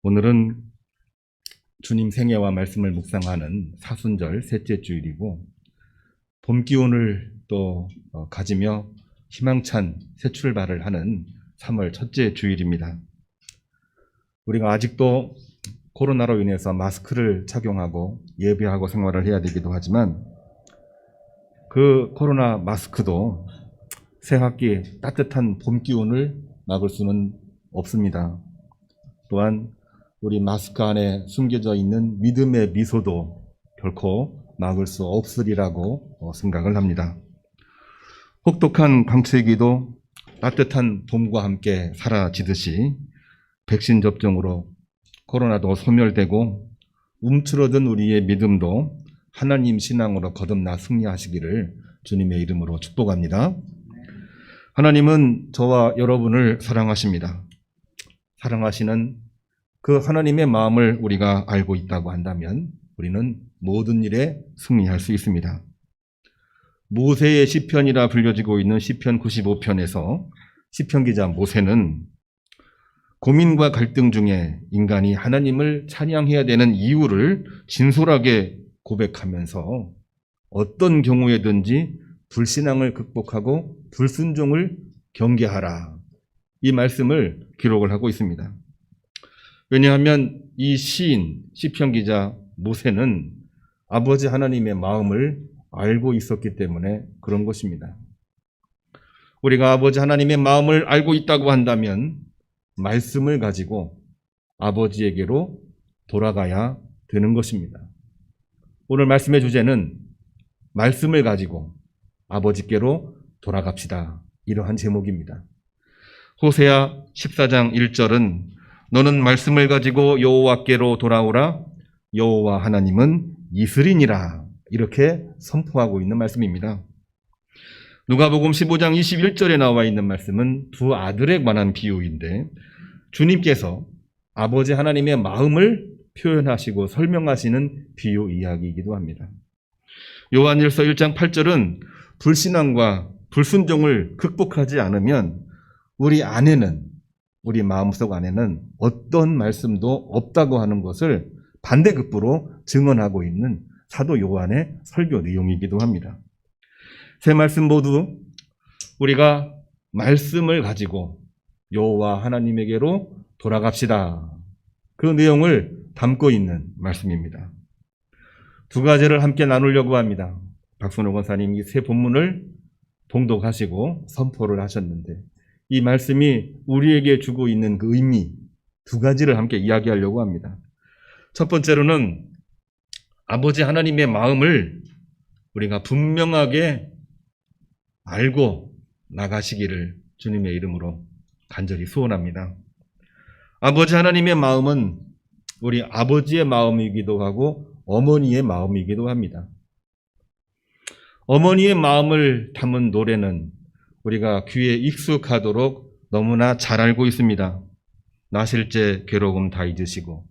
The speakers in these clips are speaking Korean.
오늘은 주님 생애와 말씀을 묵상하는 사순절 셋째 주일이고 봄 기운을 또 가지며 희망찬 새 출발을 하는 3월 첫째 주일입니다. 우리가 아직도 코로나로 인해서 마스크를 착용하고 예배하고 생활을 해야 되기도 하지만 그 코로나 마스크도 새 학기 따뜻한 봄 기운을 막을 수는 없습니다. 또한 우리 마스크 안에 숨겨져 있는 믿음의 미소도 결코 막을 수 없으리라고 생각을 합니다. 혹독한 방치기도 따뜻한 봄과 함께 사라지듯이 백신 접종으로 코로나도 소멸되고 움츠러든 우리의 믿음도 하나님 신앙으로 거듭나 승리하시기를 주님의 이름으로 축복합니다. 하나님은 저와 여러분을 사랑하십니다. 사랑하시는 그 하나님의 마음을 우리가 알고 있다고 한다면 우리는 모든 일에 승리할 수 있습니다. 모세의 시편이라 불려지고 있는 시편 95편에서 시편 기자 모세는 고민과 갈등 중에 인간이 하나님을 찬양해야 되는 이유를 진솔하게 고백하면서 어떤 경우에든지 불신앙을 극복하고 불순종을 경계하라, 이 말씀을 기록을 하고 있습니다. 왜냐하면 이 시인, 시편 기자 모세는 아버지 하나님의 마음을 알고 있었기 때문에 그런 것입니다. 우리가 아버지 하나님의 마음을 알고 있다고 한다면 말씀을 가지고 아버지에게로 돌아가야 되는 것입니다. 오늘 말씀의 주제는 말씀을 가지고 아버지께로 돌아갑시다, 이러한 제목입니다. 호세아 14장 1절은 너는 말씀을 가지고 여호와께로 돌아오라, 여호와 하나님은 이스리니라, 이렇게 선포하고 있는 말씀입니다. 누가복음 15장 21절에 나와 있는 말씀은 두 아들에 관한 비유인데 주님께서 아버지 하나님의 마음을 표현하시고 설명하시는 비유 이야기이기도 합니다. 요한일서 1장 8절은 불신앙과 불순종을 극복하지 않으면 우리 안에는, 우리 마음속 안에는 어떤 말씀도 없다고 하는 것을 반대급부로 증언하고 있는 사도 요한의 설교 내용이기도 합니다. 세 말씀 모두 우리가 말씀을 가지고 여호와 하나님에게로 돌아갑시다, 그 내용을 담고 있는 말씀입니다. 두 가지를 함께 나누려고 합니다. 박순호 권사님이 세 본문을 봉독하시고 선포를 하셨는데 이 말씀이 우리에게 주고 있는 그 의미 두 가지를 함께 이야기하려고 합니다. 첫 번째로는 아버지 하나님의 마음을 우리가 분명하게 알고 나가시기를 주님의 이름으로 간절히 소원합니다. 아버지 하나님의 마음은 우리 아버지의 마음이기도 하고 어머니의 마음이기도 합니다. 어머니의 마음을 담은 노래는 우리가 귀에 익숙하도록 너무나 잘 알고 있습니다. 나실 때 괴로움 다 잊으시고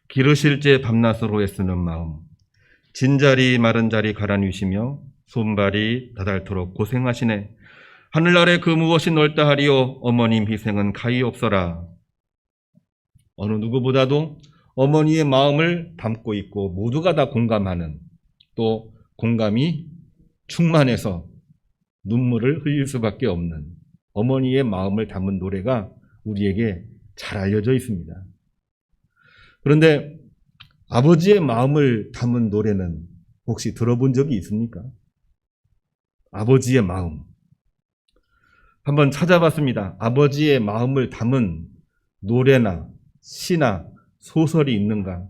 기르실 때 밤낮으로 애쓰는 마음, 진자리 마른 자리 갈아뉘시며 손발이 다닳도록 고생하시네. 하늘 아래 그 무엇이 넓다 하리요, 어머님 희생은 가히 없어라. 어느 누구보다도 어머니의 마음을 담고 있고 모두가 다 공감하는, 또 공감이 충만해서 눈물을 흘릴 수밖에 없는 어머니의 마음을 담은 노래가 우리에게 잘 알려져 있습니다. 그런데 아버지의 마음을 담은 노래는 혹시 들어본 적이 있습니까? 아버지의 마음. 한번 찾아봤습니다. 아버지의 마음을 담은 노래나 시나 소설이 있는가?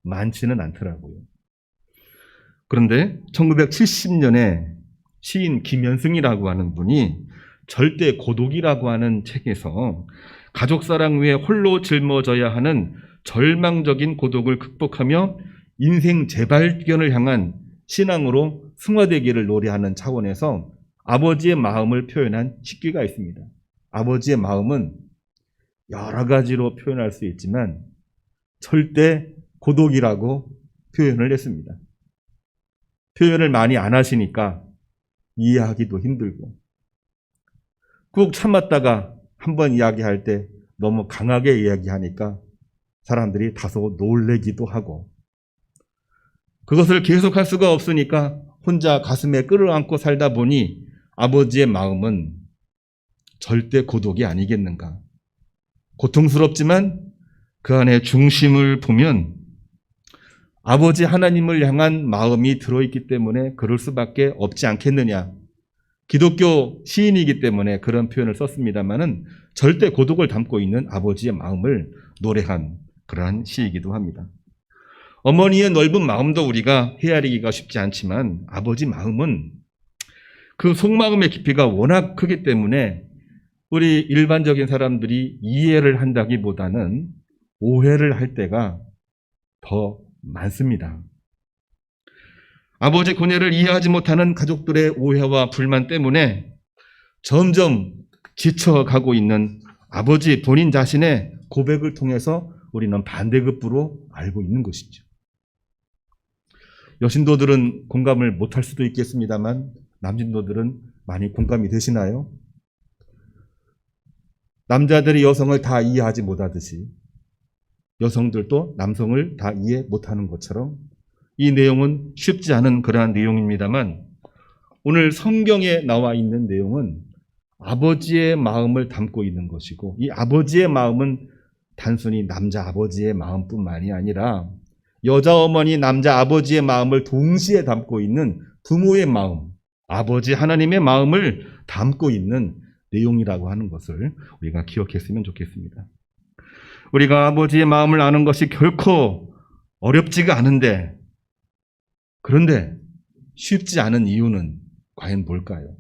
많지는 않더라고요. 그런데 1970년에 시인 김현승이라고 하는 분이 절대 고독이라고 하는 책에서 가족사랑 위에 홀로 짊어져야 하는 절망적인 고독을 극복하며 인생 재발견을 향한 신앙으로 승화되기를 노래하는 차원에서 아버지의 마음을 표현한 식기가 있습니다. 아버지의 마음은 여러 가지로 표현할 수 있지만 절대 고독이라고 표현을 했습니다. 표현을 많이 안 하시니까 이해하기도 힘들고 꾹 참았다가 한번 이야기할 때 너무 강하게 이야기하니까 사람들이 다소 놀래기도 하고, 그것을 계속할 수가 없으니까 혼자 가슴에 끌어안고 살다 보니 아버지의 마음은 절대 고독이 아니겠는가. 고통스럽지만 그 안에 중심을 보면 아버지 하나님을 향한 마음이 들어있기 때문에 그럴 수밖에 없지 않겠느냐. 기독교 시인이기 때문에 그런 표현을 썼습니다마는 절대 고독을 담고 있는 아버지의 마음을 노래한 그러한 시이기도 합니다. 어머니의 넓은 마음도 우리가 헤아리기가 쉽지 않지만 아버지 마음은 그 속마음의 깊이가 워낙 크기 때문에 우리 일반적인 사람들이 이해를 한다기보다는 오해를 할 때가 더 많습니다. 아버지 고뇌를 이해하지 못하는 가족들의 오해와 불만 때문에 점점 지쳐가고 있는 아버지 본인 자신의 고백을 통해서 우리는 반대급부로 알고 있는 것이죠. 여신도들은 공감을 못할 수도 있겠습니다만 남신도들은 많이 공감이 되시나요? 남자들이 여성을 다 이해하지 못하듯이 여성들도 남성을 다 이해 못하는 것처럼 이 내용은 쉽지 않은 그러한 내용입니다만 오늘 성경에 나와 있는 내용은 아버지의 마음을 담고 있는 것이고 이 아버지의 마음은 단순히 남자 아버지의 마음뿐만이 아니라 여자 어머니, 남자 아버지의 마음을 동시에 담고 있는 부모의 마음, 아버지 하나님의 마음을 담고 있는 내용이라고 하는 것을 우리가 기억했으면 좋겠습니다. 우리가 아버지의 마음을 아는 것이 결코 어렵지가 않은데 그런데 쉽지 않은 이유는 과연 뭘까요?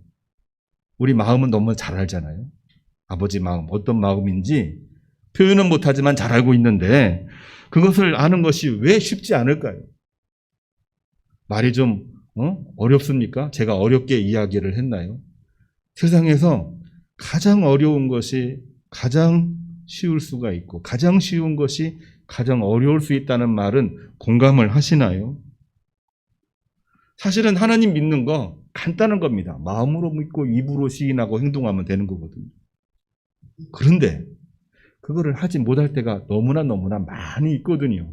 우리 마음은 너무 잘 알잖아요. 아버지 마음, 어떤 마음인지 표현은 못하지만 잘 알고 있는데 그것을 아는 것이 왜 쉽지 않을까요? 말이 좀 어렵습니까? 제가 어렵게 이야기를 했나요? 세상에서 가장 어려운 것이 가장 쉬울 수가 있고 가장 쉬운 것이 가장 어려울 수 있다는 말은 공감을 하시나요? 사실은 하나님 믿는 거 간단한 겁니다. 마음으로 믿고 입으로 시인하고 행동하면 되는 거거든요. 그런데 그거를 하지 못할 때가 너무나 많이 있거든요.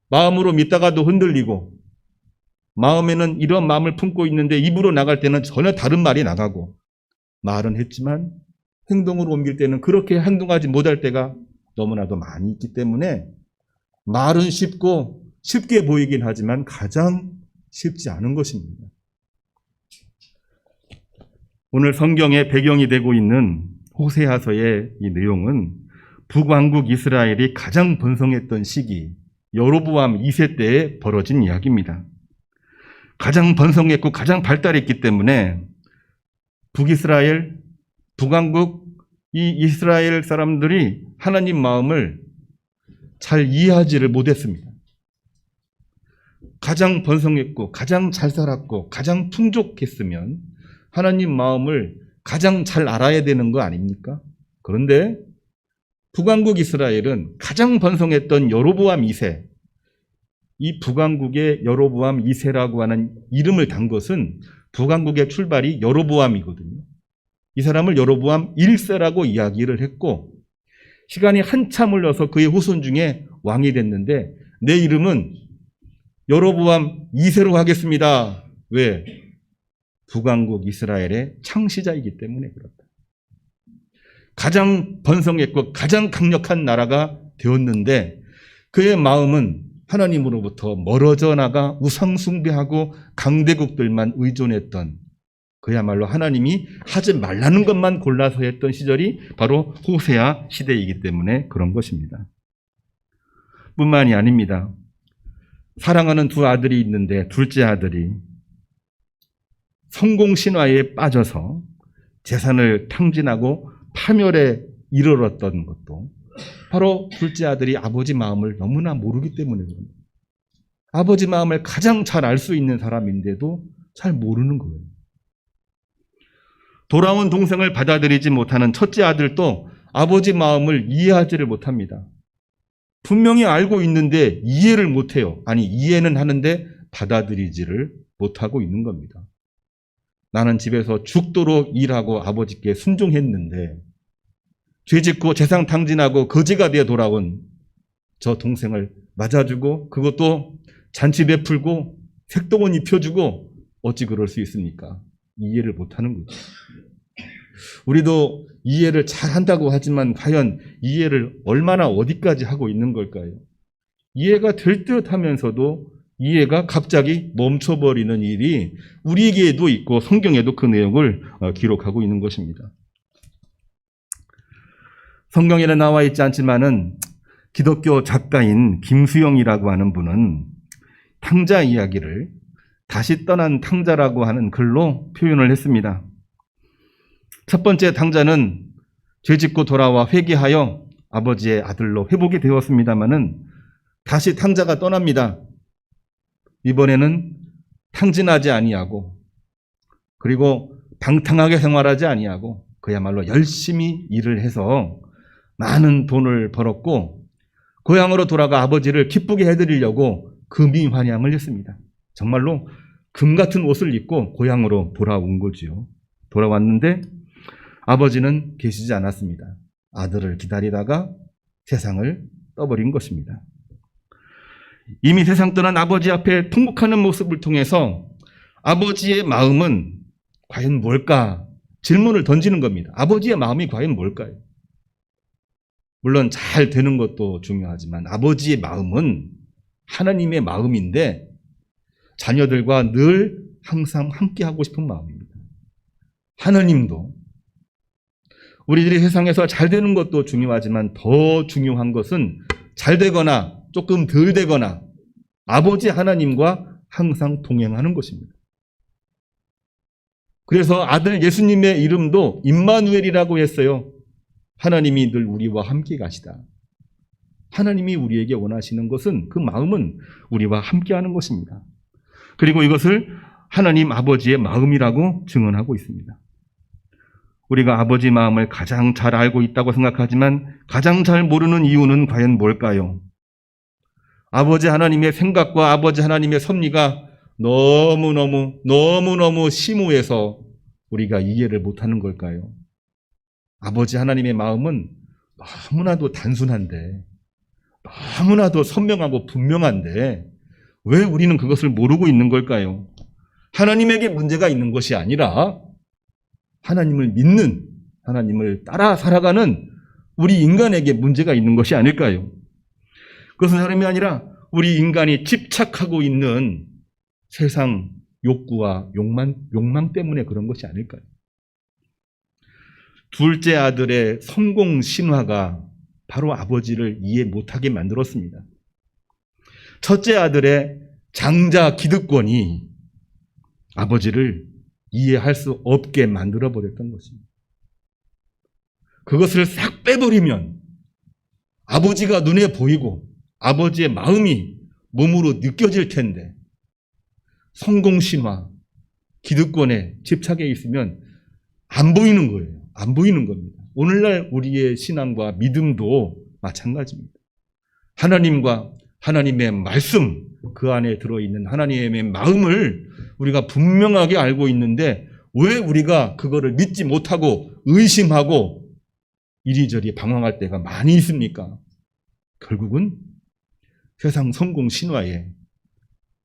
마음으로 믿다가도 흔들리고 마음에는 이런 마음을 품고 있는데 입으로 나갈 때는 전혀 다른 말이 나가고 말은 했지만 행동으로 옮길 때는 그렇게 행동하지 못할 때가 너무나도 많이 있기 때문에 말은 쉽고 쉽게 보이긴 하지만 가장 쉽지 않은 것입니다. 오늘 성경의 배경이 되고 있는 호세아서의 이 내용은 북왕국 이스라엘이 가장 번성했던 시기 여로보암 2세 때에 벌어진 이야기입니다. 가장 번성했고 가장 발달했기 때문에 북이스라엘, 북왕국 이 이스라엘 사람들이 하나님 마음을 잘 이해하지를 못했습니다. 가장 번성했고 가장 잘 살았고 가장 풍족했으면 하나님 마음을 가장 잘 알아야 되는 거 아닙니까? 그런데 북왕국 이스라엘은 가장 번성했던 여로보암 2세, 이 북왕국의 여로보암 2세라고 하는 이름을 단 것은 북왕국의 출발이 여로보암이거든요. 이 사람을 여로보암 1세라고 이야기를 했고 시간이 한참 흘러서 그의 후손 중에 왕이 됐는데 내 이름은 여로보암 2세로 하겠습니다. 왜? 북왕국 이스라엘의 창시자이기 때문에 그렇다. 가장 번성했고 가장 강력한 나라가 되었는데 그의 마음은 하나님으로부터 멀어져 나가 우상 숭배하고 강대국들만 의존했던 그야말로 하나님이 하지 말라는 것만 골라서 했던 시절이 바로 호세아 시대이기 때문에 그런 것입니다. 뿐만이 아닙니다. 사랑하는 두 아들이 있는데 둘째 아들이 성공신화에 빠져서 재산을 탕진하고 파멸에 이르렀던 것도 바로 둘째 아들이 아버지 마음을 너무나 모르기 때문에 그럽니다. 아버지 마음을 가장 잘 알 수 있는 사람인데도 잘 모르는 거예요. 돌아온 동생을 받아들이지 못하는 첫째 아들도 아버지 마음을 이해하지를 못합니다. 분명히 알고 있는데 이해를 못해요. 아니 이해는 하는데 받아들이지를 못하고 있는 겁니다. 나는 집에서 죽도록 일하고 아버지께 순종했는데 죄짓고 재산 탕진하고 거지가 되어 돌아온 저 동생을 맞아주고 그것도 잔치 베풀고 색동원 입혀주고 어찌 그럴 수 있습니까? 이해를 못하는 거죠. 우리도 이해를 잘한다고 하지만 과연 이해를 얼마나 어디까지 하고 있는 걸까요? 이해가 될 듯 하면서도 이해가 갑자기 멈춰버리는 일이 우리에게도 있고 성경에도 그 내용을 기록하고 있는 것입니다. 성경에는 나와 있지 않지만은 기독교 작가인 김수영이라고 하는 분은 탕자 이야기를 다시 떠난 탕자라고 하는 글로 표현을 했습니다. 첫 번째 탕자는 죄짓고 돌아와 회개하여 아버지의 아들로 회복이 되었습니다마는 다시 탕자가 떠납니다. 이번에는 탕진하지 아니하고 그리고 방탕하게 생활하지 아니하고 그야말로 열심히 일을 해서 많은 돈을 벌었고 고향으로 돌아가 아버지를 기쁘게 해드리려고 금이환양을 했습니다. 정말로 금 같은 옷을 입고 고향으로 돌아온 거지요. 돌아왔는데 아버지는 계시지 않았습니다. 아들을 기다리다가 세상을 떠버린 것입니다. 이미 세상 떠난 아버지 앞에 통곡하는 모습을 통해서 아버지의 마음은 과연 뭘까? 질문을 던지는 겁니다. 아버지의 마음이 과연 뭘까요? 물론 잘 되는 것도 중요하지만 아버지의 마음은 하나님의 마음인데 자녀들과 늘 항상 함께하고 싶은 마음입니다. 하나님도 우리들이 세상에서 잘 되는 것도 중요하지만 더 중요한 것은 잘 되거나 조금 덜 되거나 아버지 하나님과 항상 동행하는 것입니다. 그래서 아들 예수님의 이름도 임마누엘이라고 했어요. 하나님이 늘 우리와 함께 가시다. 하나님이 우리에게 원하시는 것은 그 마음은 우리와 함께하는 것입니다. 그리고 이것을 하나님 아버지의 마음이라고 증언하고 있습니다. 우리가 아버지 마음을 가장 잘 알고 있다고 생각하지만 가장 잘 모르는 이유는 과연 뭘까요? 아버지 하나님의 생각과 아버지 하나님의 섭리가 너무너무 심오해서 우리가 이해를 못하는 걸까요? 아버지 하나님의 마음은 너무나도 단순한데 너무나도 선명하고 분명한데 왜 우리는 그것을 모르고 있는 걸까요? 하나님에게 문제가 있는 것이 아니라 하나님을 믿는, 하나님을 따라 살아가는 우리 인간에게 문제가 있는 것이 아닐까요? 그것은 다름이 아니라 우리 인간이 집착하고 있는 세상 욕구와 욕망 때문에 그런 것이 아닐까요? 둘째 아들의 성공 신화가 바로 아버지를 이해 못하게 만들었습니다. 첫째 아들의 장자 기득권이 아버지를 이해할 수 없게 만들어버렸던 것입니다. 그것을 싹 빼버리면 아버지가 눈에 보이고 아버지의 마음이 몸으로 느껴질 텐데 성공신화, 기득권에 집착해 있으면 안 보이는 거예요. 안 보이는 겁니다. 오늘날 우리의 신앙과 믿음도 마찬가지입니다. 하나님과 하나님의 말씀, 그 안에 들어있는 하나님의 마음을 우리가 분명하게 알고 있는데 왜 우리가 그거를 믿지 못하고 의심하고 이리저리 방황할 때가 많이 있습니까? 결국은 세상 성공 신화에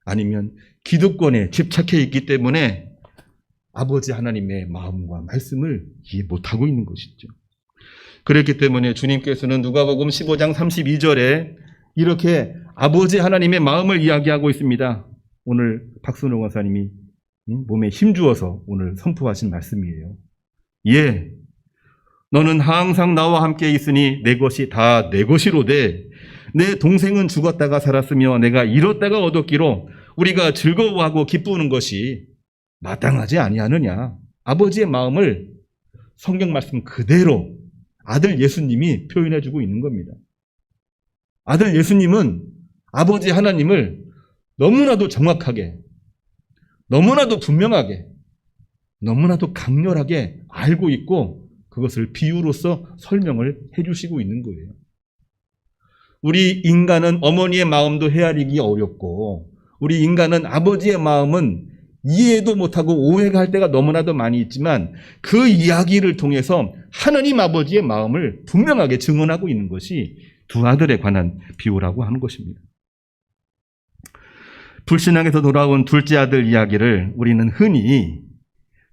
아니면 기득권에 집착해 있기 때문에 아버지 하나님의 마음과 말씀을 이해 못하고 있는 것이죠. 그렇기 때문에 주님께서는 누가복음 15장 32절에 이렇게 아버지 하나님의 마음을 이야기하고 있습니다. 오늘 박순호 권사님이 몸에 힘주어서 오늘 선포하신 말씀이에요. 예, 너는 항상 나와 함께 있으니 내 것이 다 내 것이로되 내 동생은 죽었다가 살았으며 내가 잃었다가 얻었기로 우리가 즐거워하고 기쁘는 것이 마땅하지 아니하느냐. 아버지의 마음을 성경 말씀 그대로 아들 예수님이 표현해주고 있는 겁니다. 아들 예수님은 아버지 하나님을 너무나도 정확하게, 너무나도 분명하게, 너무나도 강렬하게 알고 있고 그것을 비유로서 설명을 해주시고 있는 거예요. 우리 인간은 어머니의 마음도 헤아리기 어렵고 우리 인간은 아버지의 마음은 이해도 못하고 오해가 할 때가 너무나도 많이 있지만 그 이야기를 통해서 하나님 아버지의 마음을 분명하게 증언하고 있는 것이 두 아들에 관한 비유라고 하는 것입니다. 불신앙에서 돌아온 둘째 아들 이야기를 우리는 흔히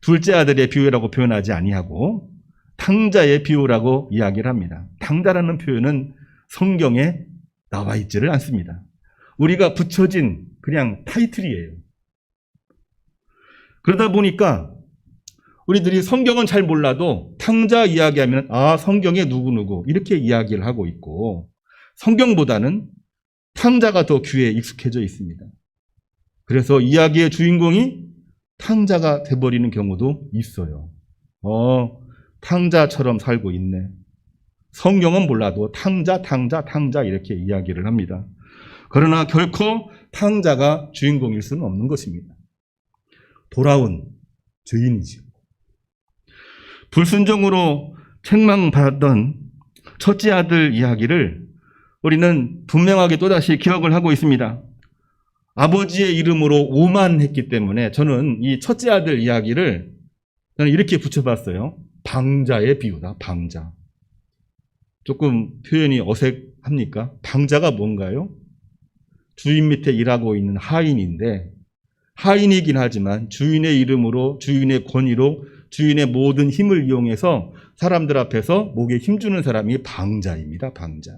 둘째 아들의 비유라고 표현하지 아니하고 탕자의 비유라고 이야기를 합니다. 탕자라는 표현은 성경에 나와 있지를 않습니다. 우리가 붙여진 그냥 타이틀이에요. 그러다 보니까 우리들이 성경은 잘 몰라도 탕자 이야기하면 성경에 누구누구 이렇게 이야기를 하고 있고 성경보다는 탕자가 더 귀에 익숙해져 있습니다. 그래서 이야기의 주인공이 탕자가 돼버리는 경우도 있어요. 탕자처럼 살고 있네. 성경은 몰라도 탕자 이렇게 이야기를 합니다. 그러나 결코 탕자가 주인공일 수는 없는 것입니다. 돌아온 죄인이죠. 불순종으로 책망받았던 첫째 아들 이야기를 우리는 분명하게 또다시 기억을 하고 있습니다. 아버지의 이름으로 오만했기 때문에 저는 이 첫째 아들 이야기를 저는 이렇게 붙여봤어요. 방자의 비유다. 방자. 조금 표현이 어색합니까? 방자가 뭔가요? 주인 밑에 일하고 있는 하인인데 하인이긴 하지만 주인의 이름으로 주인의 권위로 주인의 모든 힘을 이용해서 사람들 앞에서 목에 힘주는 사람이 방자입니다. 방자.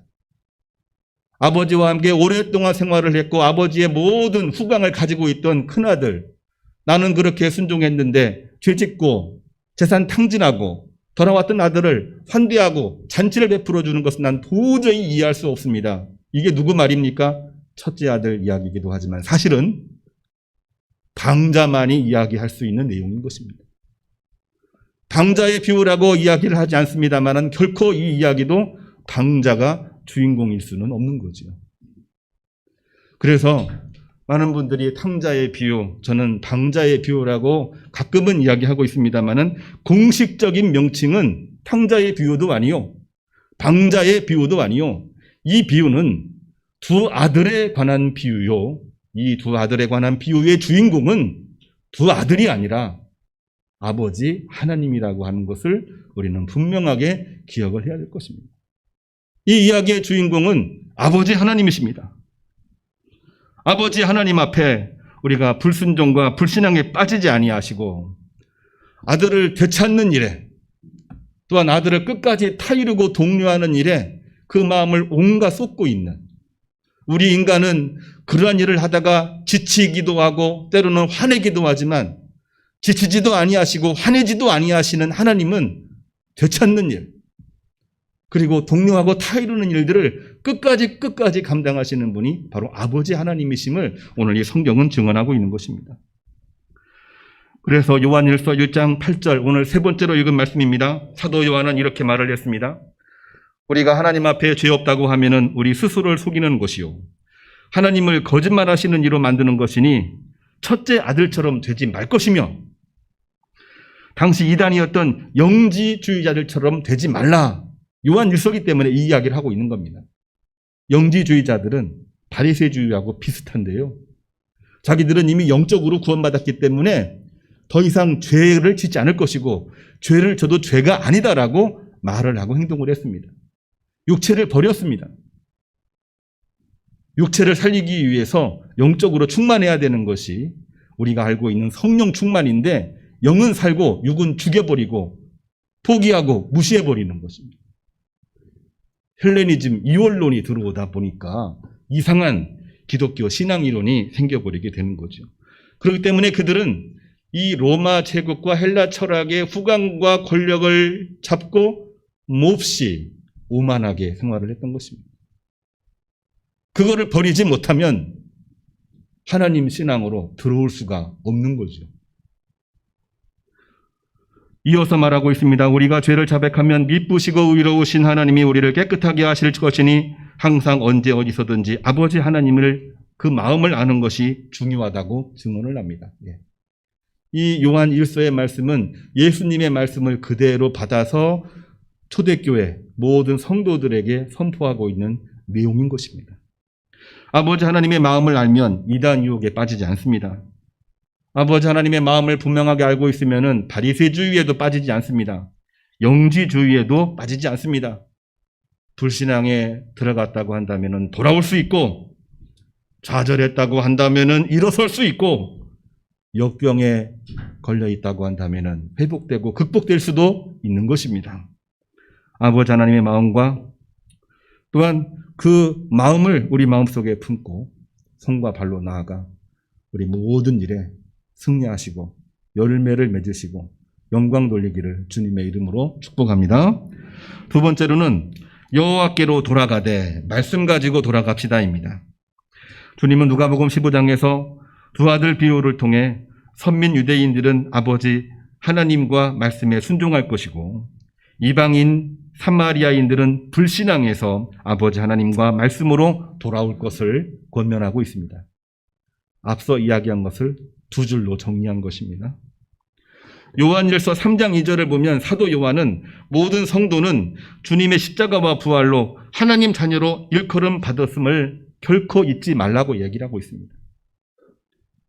아버지와 함께 오랫동안 생활을 했고 아버지의 모든 후광을 가지고 있던 큰아들, 나는 그렇게 순종했는데 죄짓고 재산 탕진하고 돌아왔던 아들을 환대하고 잔치를 베풀어 주는 것은 난 도저히 이해할 수 없습니다. 이게 누구 말입니까? 첫째 아들 이야기이기도 하지만 사실은 방자만이 이야기할 수 있는 내용인 것입니다. 방자의 비유라고 이야기를 하지 않습니다만 결코 이 이야기도 방자가 주인공일 수는 없는 거죠. 그래서 많은 분들이 탕자의 비유, 저는 방자의 비유라고 가끔은 이야기하고 있습니다만 공식적인 명칭은 탕자의 비유도 아니요, 방자의 비유도 아니요. 이 비유는 두 아들에 관한 비유요. 이 두 아들에 관한 비유의 주인공은 두 아들이 아니라 아버지 하나님이라고 하는 것을 우리는 분명하게 기억을 해야 될 것입니다. 이 이야기의 주인공은 아버지 하나님이십니다. 아버지 하나님 앞에 우리가 불순종과 불신앙에 빠지지 아니하시고 아들을 되찾는 일에 또한 아들을 끝까지 타이르고 독려하는 일에 그 마음을 온갖 쏟고 있는 우리 인간은 그러한 일을 하다가 지치기도 하고 때로는 화내기도 하지만 지치지도 아니하시고 화내지도 아니하시는 하나님은 되찾는 일 그리고 독려하고 타이르는 일들을 끝까지 감당하시는 분이 바로 아버지 하나님이심을 오늘 이 성경은 증언하고 있는 것입니다. 그래서 요한일서 1장 8절 오늘 세 번째로 읽은 말씀입니다. 사도 요한은 이렇게 말을 했습니다. 우리가 하나님 앞에 죄 없다고 하면은 우리 스스로를 속이는 것이요 하나님을 거짓말하시는 이로 만드는 것이니 첫째 아들처럼 되지 말 것이며 당시 이단이었던 영지주의자들처럼 되지 말라. 요한 일서기 때문에 이 이야기를 하고 있는 겁니다. 영지주의자들은 바리새주의하고 비슷한데요. 자기들은 이미 영적으로 구원받았기 때문에 더 이상 죄를 짓지 않을 것이고 죄를 져도 죄가 아니다라고 말을 하고 행동을 했습니다. 육체를 버렸습니다. 육체를 살리기 위해서 영적으로 충만해야 되는 것이 우리가 알고 있는 성령 충만인데 영은 살고 육은 죽여버리고 포기하고 무시해버리는 것입니다. 헬레니즘 이원론이 들어오다 보니까 이상한 기독교 신앙이론이 생겨버리게 되는 거죠. 그렇기 때문에 그들은 이 로마 제국과 헬라 철학의 후광과 권력을 잡고 몹시 오만하게 생활을 했던 것입니다. 그거를 버리지 못하면 하나님 신앙으로 들어올 수가 없는 거죠. 이어서 말하고 있습니다. 우리가 죄를 자백하면 미쁘시고 의로우신 하나님이 우리를 깨끗하게 하실 것이니 항상 언제 어디서든지 아버지 하나님을 그 마음을 아는 것이 중요하다고 증언을 합니다. 이 요한 1서의 말씀은 예수님의 말씀을 그대로 받아서 초대교회 모든 성도들에게 선포하고 있는 내용인 것입니다. 아버지 하나님의 마음을 알면 이단 유혹에 빠지지 않습니다. 아버지 하나님의 마음을 분명하게 알고 있으면 바리새주의에도 빠지지 않습니다. 영지주의에도 빠지지 않습니다. 불신앙에 들어갔다고 한다면 돌아올 수 있고, 좌절했다고 한다면 일어설 수 있고, 역병에 걸려 있다고 한다면 회복되고 극복될 수도 있는 것입니다. 아버지 하나님의 마음과 또한 그 마음을 우리 마음속에 품고 손과 발로 나아가 우리 모든 일에 승리하시고 열매를 맺으시고 영광 돌리기를 주님의 이름으로 축복합니다. 두 번째로는 여호와께로 돌아가되 말씀 가지고 돌아갑시다입니다. 주님은 누가복음 15장에서 두 아들 비유를 통해 선민 유대인들은 아버지 하나님과 말씀에 순종할 것이고 이방인 사마리아인들은 불신앙에서 아버지 하나님과 말씀으로 돌아올 것을 권면하고 있습니다. 앞서 이야기한 것을 두 줄로 정리한 것입니다. 요한일서 3장 2절을 보면 사도 요한은 모든 성도는 주님의 십자가와 부활로 하나님 자녀로 일컬음 받았음을 결코 잊지 말라고 얘기를 하고 있습니다.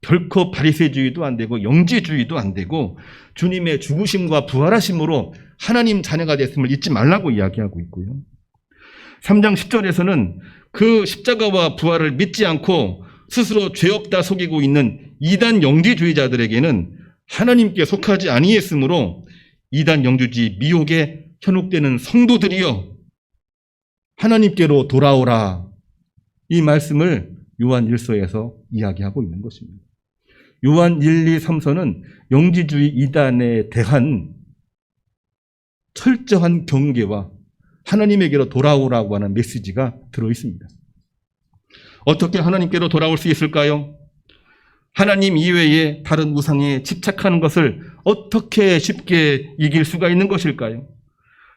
결코 바리새주의도 안 되고 영지주의도 안 되고 주님의 죽으심과 부활하심으로 하나님 자녀가 됐음을 잊지 말라고 이야기하고 있고요. 3장 10절에서는 그 십자가와 부활을 믿지 않고 스스로 죄 없다 속이고 있는 이단 영지주의자들에게는 하나님께 속하지 아니했으므로 이단 영주주의 미혹에 현혹되는 성도들이여 하나님께로 돌아오라, 이 말씀을 요한 1서에서 이야기하고 있는 것입니다. 요한 1, 2, 3서는 영지주의 이단에 대한 철저한 경계와 하나님에게로 돌아오라고 하는 메시지가 들어있습니다. 어떻게 하나님께로 돌아올 수 있을까요? 하나님 이외에 다른 우상에 집착하는 것을 어떻게 쉽게 이길 수가 있는 것일까요?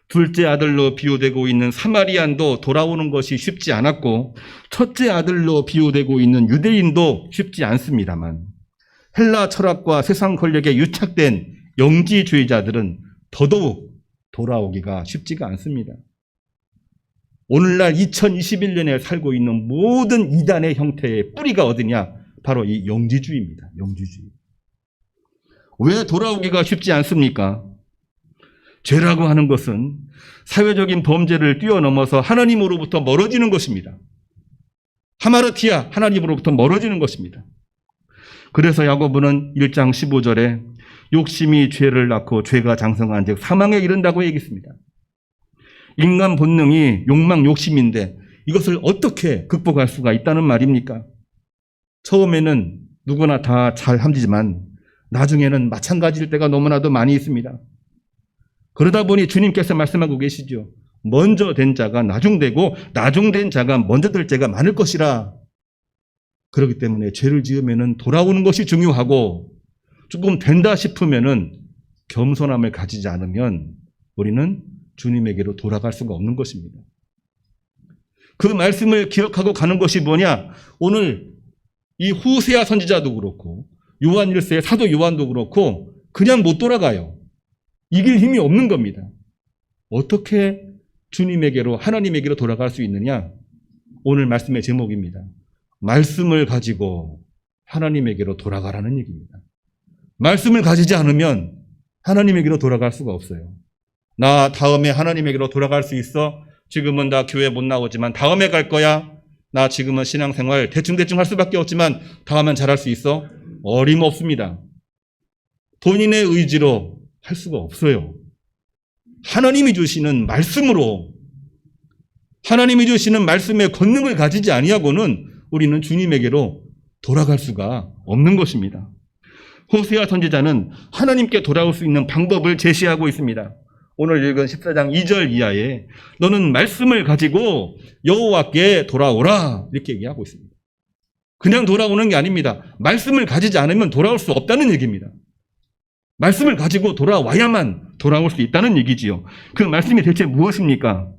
둘째 아들로 비유되고 있는 사마리안도 돌아오는 것이 쉽지 않았고 첫째 아들로 비유되고 있는 유대인도 쉽지 않습니다만 헬라 철학과 세상 권력에 유착된 영지주의자들은 더더욱 돌아오기가 쉽지가 않습니다. 오늘날 2021년에 살고 있는 모든 이단의 형태의 뿌리가 어디냐? 바로 이 영지주의입니다. 영지주의. 왜 돌아오기가 쉽지 않습니까? 죄라고 하는 것은 사회적인 범죄를 뛰어넘어서 하나님으로부터 멀어지는 것입니다. 하마르티아, 하나님으로부터 멀어지는 것입니다. 그래서 야고보는 1장 15절에 욕심이 죄를 낳고 죄가 장성한 즉 사망에 이른다고 얘기했습니다. 인간 본능이 욕망, 욕심인데 이것을 어떻게 극복할 수가 있다는 말입니까? 처음에는 누구나 다 잘함지만 나중에는 마찬가지일 때가 너무나도 많이 있습니다. 그러다 보니 주님께서 말씀하고 계시죠. 먼저 된 자가 나중되고 나중된 자가 먼저 될 때가 많을 것이라. 그렇기 때문에 죄를 지으면 돌아오는 것이 중요하고 조금 된다 싶으면 겸손함을 가지지 않으면 우리는 주님에게로 돌아갈 수가 없는 것입니다. 그 말씀을 기억하고 가는 것이 뭐냐? 오늘 이 호세아 선지자도 그렇고 요한 1세의 사도 요한도 그렇고 그냥 못 돌아가요. 이길 힘이 없는 겁니다. 어떻게 주님에게로 하나님에게로 돌아갈 수 있느냐? 오늘 말씀의 제목입니다. 말씀을 가지고 하나님에게로 돌아가라는 얘기입니다. 말씀을 가지지 않으면 하나님에게로 돌아갈 수가 없어요. 나 다음에 하나님에게로 돌아갈 수 있어? 지금은 나 교회 못 나오지만 다음에 갈 거야? 나 지금은 신앙생활 대충대충 할 수밖에 없지만 다음엔 잘할 수 있어? 어림없습니다. 본인의 의지로 할 수가 없어요. 하나님이 주시는 말씀으로, 하나님이 주시는 말씀의 권능을 가지지 아니하고는 우리는 주님에게로 돌아갈 수가 없는 것입니다. 호세아 선지자는 하나님께 돌아올 수 있는 방법을 제시하고 있습니다. 오늘 읽은 14장 2절 이하에 너는 말씀을 가지고 여호와께 돌아오라 이렇게 얘기하고 있습니다. 그냥 돌아오는 게 아닙니다. 말씀을 가지지 않으면 돌아올 수 없다는 얘기입니다. 말씀을 가지고 돌아와야만 돌아올 수 있다는 얘기지요. 그 말씀이 대체 무엇입니까?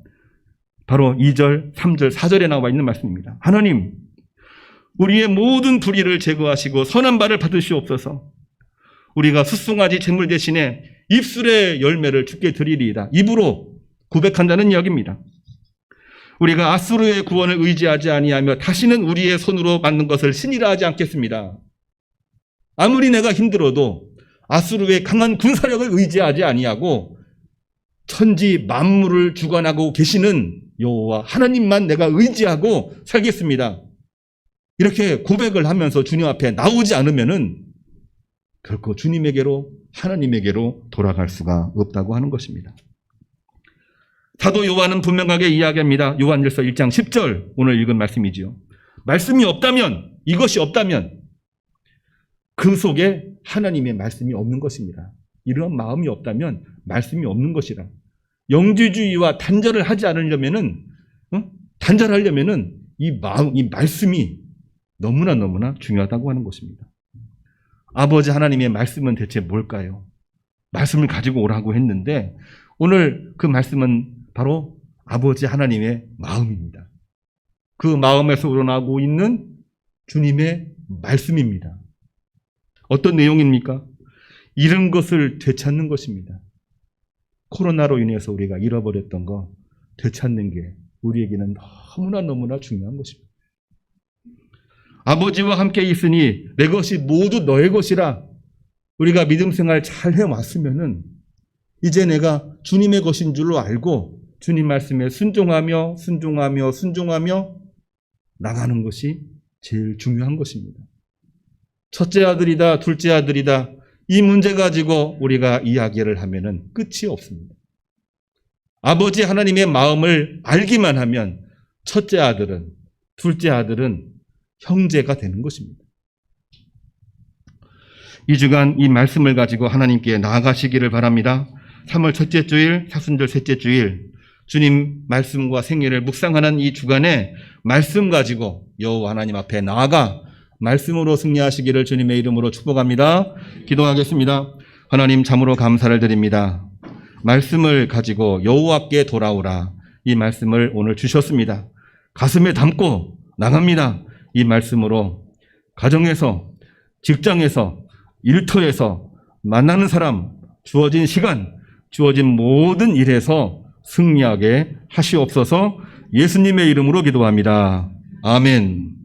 바로 2절, 3절, 4절에 나와 있는 말씀입니다. 하나님, 우리의 모든 불의를 제거하시고 선한 바를 받으시옵소서. 우리가 숫송아지 제물 대신에 입술의 열매를 주께 드리리이다. 입으로 고백한다는 이야기입니다. 우리가 아수르의 구원을 의지하지 아니하며 다시는 우리의 손으로 만든 것을 신이라 하지 않겠습니다. 아무리 내가 힘들어도 아수르의 강한 군사력을 의지하지 아니하고 천지 만물을 주관하고 계시는 여호와 하나님만 내가 의지하고 살겠습니다. 이렇게 고백을 하면서 주님 앞에 나오지 않으면은 결코 주님에게로, 하나님에게로 돌아갈 수가 없다고 하는 것입니다. 사도 요한은 분명하게 이야기합니다. 요한일서 1장 10절, 오늘 읽은 말씀이지요. 말씀이 없다면, 이것이 없다면 그 속에 하나님의 말씀이 없는 것입니다. 이런 마음이 없다면 말씀이 없는 것이라. 영지주의와 단절을 하지 않으려면은, 단절하려면은 이 마음, 이 말씀이 너무나 중요하다고 하는 것입니다. 아버지 하나님의 말씀은 대체 뭘까요? 말씀을 가지고 오라고 했는데 오늘 그 말씀은 바로 아버지 하나님의 마음입니다. 그 마음에서 우러나오고 있는 주님의 말씀입니다. 어떤 내용입니까? 잃은 것을 되찾는 것입니다. 코로나로 인해서 우리가 잃어버렸던 거 되찾는 게 우리에게는 너무나 중요한 것입니다. 아버지와 함께 있으니 내 것이 모두 너의 것이라. 우리가 믿음 생활 잘 해왔으면은 이제 내가 주님의 것인 줄로 알고 주님 말씀에 순종하며 나가는 것이 제일 중요한 것입니다. 첫째 아들이다, 둘째 아들이다, 이 문제 가지고 우리가 이야기를 하면은 끝이 없습니다. 아버지 하나님의 마음을 알기만 하면 첫째 아들은, 둘째 아들은 형제가 되는 것입니다. 이 주간 이 말씀을 가지고 하나님께 나아가시기를 바랍니다. 3월 첫째 주일, 사순절 셋째 주일, 주님 말씀과 생애를 묵상하는 이 주간에 말씀 가지고 여호와 하나님 앞에 나아가 말씀으로 승리하시기를 주님의 이름으로 축복합니다. 기도하겠습니다. 하나님, 참으로 감사를 드립니다. 말씀을 가지고 여호와께 돌아오라. 이 말씀을 오늘 주셨습니다. 가슴에 담고 나갑니다. 이 말씀으로 가정에서, 직장에서, 일터에서 만나는 사람, 주어진 시간, 주어진 모든 일에서 승리하게 하시옵소서. 예수님의 이름으로 기도합니다. 아멘.